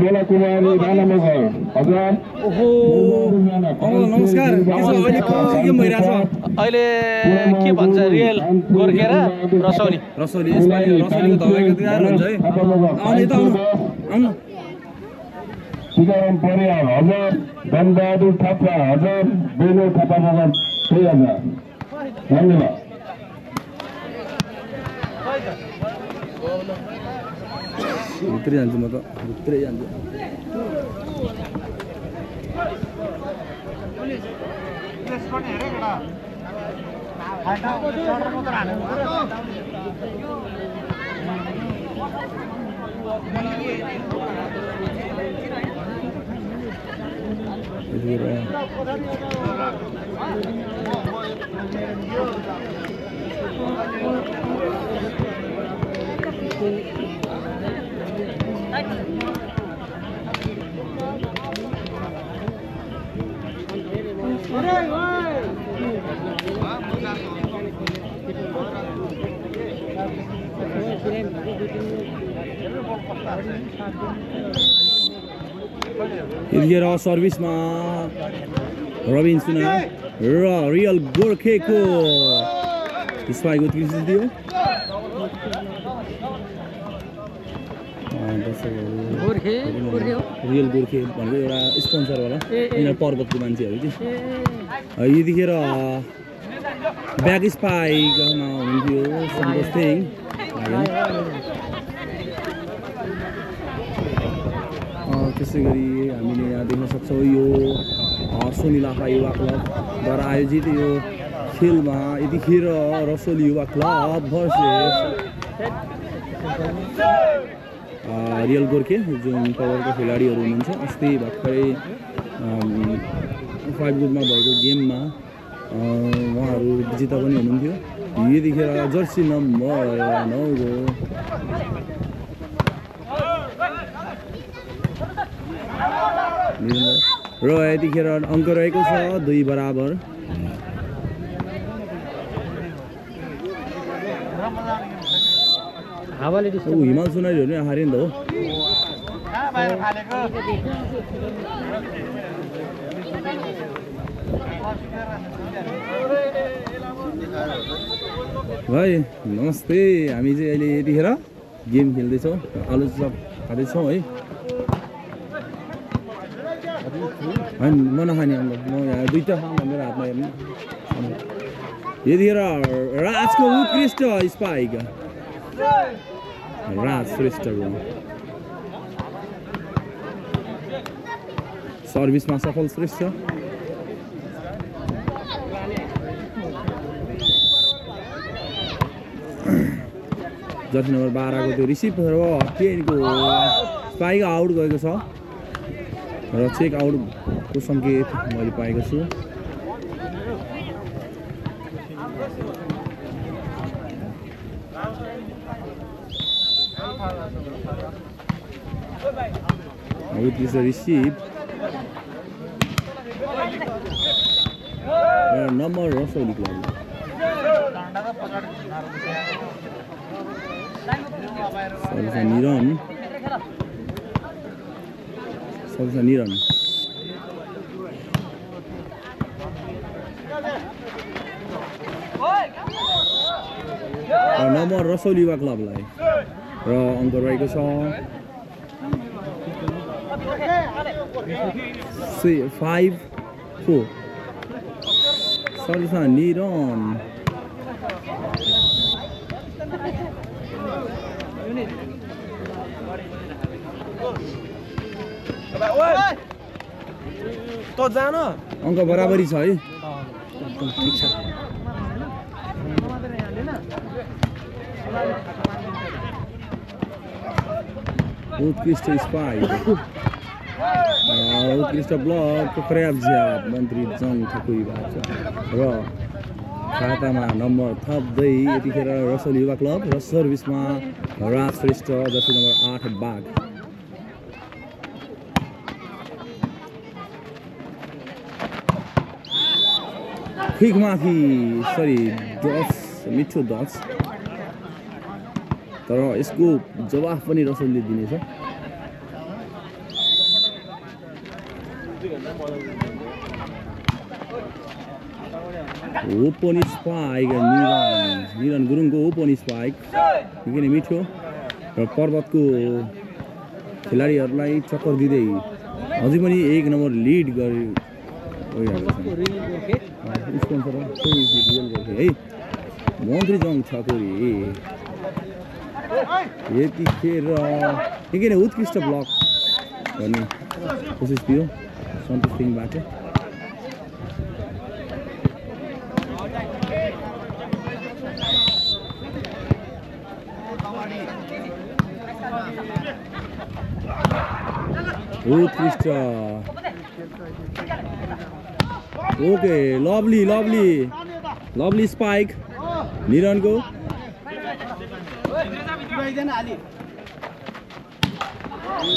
सोला कुमारी राणा मगर हजुर ओहो नमस्कार अहिले कुन चाहिँ गेम भइरहेछ अहिले के भन्छ रियल गोर्खे र रसौली यसपालि रसौलीको धमाका तयार हुन्छ है आउनु यता आउनु टीकाराम परियार हजुर धनबहादुर थापा हजुर बेलो थापा मगर 3000 धन्यवाद भित्रै जान्छु म त भित्रै जान्छु यतिखेर सर्भिसमा रबिन सुना र रियल गोर्खेको स्पाइक उत्कृष्ट दियो रियल गोर्खे भनेको एउटा स्पोन्सर होला यिनीहरू पर्वतको मान्छेहरू चाहिँ यतिखेर ब्याक स्पाइकमा हुनुहुन्थ्यो सन्तोष थिङ त्यसै गरी हामीले यहाँ देख्न सक्छौँ यो सोनी लाखा युवा क्लबद्वारा आयोजित यो खेलमा यतिखेर रसोली युवा क्लब भर्सेस रियल गोर्खे जुन पवरका खेलाडीहरू हुनुहुन्छ अस्ति भर्खरै 5 ग्रुपमा भएको गेममा उहाँहरू विजेता पनि हुनुहुन्थ्यो यतिखेर जर्सी नम्बर 9 को र यतिखेर अङ्क रहेको छ 2 बराबर हिमाल सुनारीहरू नै हारे नि त हो भाइ नमस्ते हामी चाहिँ अहिले यतिखेर गेम खेल्दैछौँ आलोचना खाँदैछौँ है होइन म नखाने म यहाँ 2टा खाऊँ मेरो हातमा हेर्नु यतिखेर राजको उत्कृष्ट स्पाइक राज श्रेष्ठको सर्भिसमा सफल श्रेष्ठ जर्सी नम्बर 12 को त्यो रिसिभ र 10 को स्पाइक आउट गएको छ र चेक आउटको सङ्केत मैले पाएको छु with this receive number Rosoli club Niran number Rosoli club लाई र अङ्क रहेको छ 5-4 सर्भिसमा निरन त जान अङ्क बराबरी छ है ठीक छ उत्कृष्ट स्पाइक उत्कृष्ट ब्लक क्रयाब ज्याप मन्त्री जङ ठकुईबाट र खातामा नम्बर थप्दै यतिखेर रसोली युवा क्लब र सर्भिसमा राज श्रेष्ठ जर्सी नम्बर 8 बाघ ठिक माथि सरी डच मिठो डच तर यसको जवाफ पनि रसोलले दिनेछ ओपन स्पाइक निरन गुरुङको ओपन स्पाइक निकै नै मिठो र पर्वतको खेलाडीहरूलाई चक्कर दिँदै अझै पनि 1 नम्बर लिड गरिरहेको छ है मन्त्री जङ ठकुरी यतिखेर निकै नै उत्कृष्ट ब्लक गर्ने कोसिस थियो सन्तोष सिंहबाट उत्कृष्ट ओके लभली स्पाइक निरनको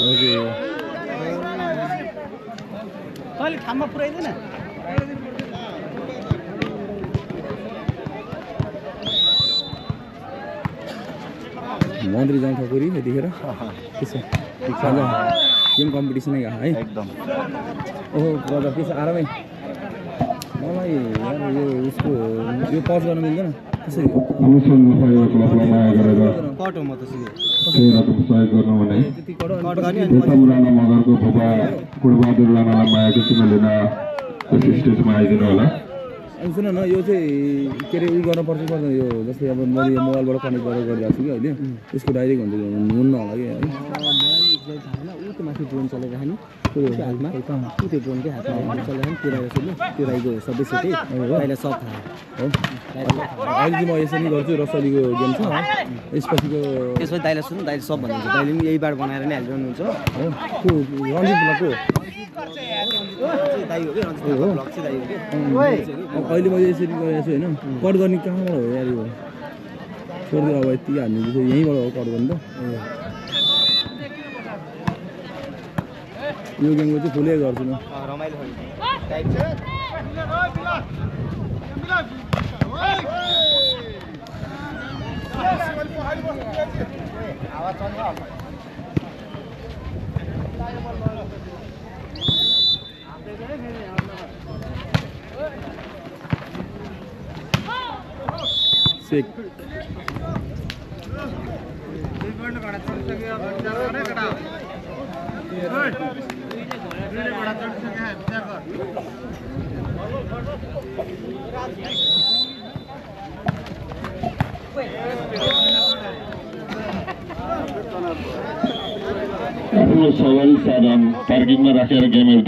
ओके ठाउँमा पुऱ्याइदैन मन्त्री जङ ठकुरी यतिखेर गेम कम्पिटिसनै है एकदम ओहो गजब के छ आरामै मलाई यो उसको यो पज गर्न मिल्दैन कसरी कटो म त राणा मगरको बुबा कुलबहादुर राणालाई मायाको चिन्ह लिन स्टेजमा आइदिनु होला सुन न यो चाहिँ के अरे उयो गर्न पर्छ पर्दैन यो जस्तै अब मैले यो मोबाइलबाट कनेक्ट गरेर गरिरहेको छु कि अहिले यसको डाइरेक्ट हुन्छ हुन्न होला कि है ऊ माथि ड्रोन चलाइराख्ने त्यो हातमा त्यो ड्रोनकै हातमा चलाइराख्ने त्यो राई सुन्नु त्यो राईको सबै सेटै राईलाई सब थाहा हो अहिले चाहिँ म यसरी गर्छु रसलीको गेम छ यसपछिको त्यसपछि दाइलाई सुन्नु दाइले सब भन्नुहुन्छ दाइले पनि यहीबाट बनाएर नै हालिरहनुहुन्छ हो को रञ्जित ब्लकको दाइ हो कि रञ्जित ब्लक चाहिँ दाइ हो कि अहिले मैले यसरी गरेको छु होइन कट गर्ने कहाँबाट हो यार यो छोडिदियो अब यति हाल्नु यहीँबाट हो कट गर्नु त यो गेमको चाहिँ फुलै गर्छु म रमाइलो सेक आफ्नो सवारी साधन पार्किङमा राखेर गेमहरू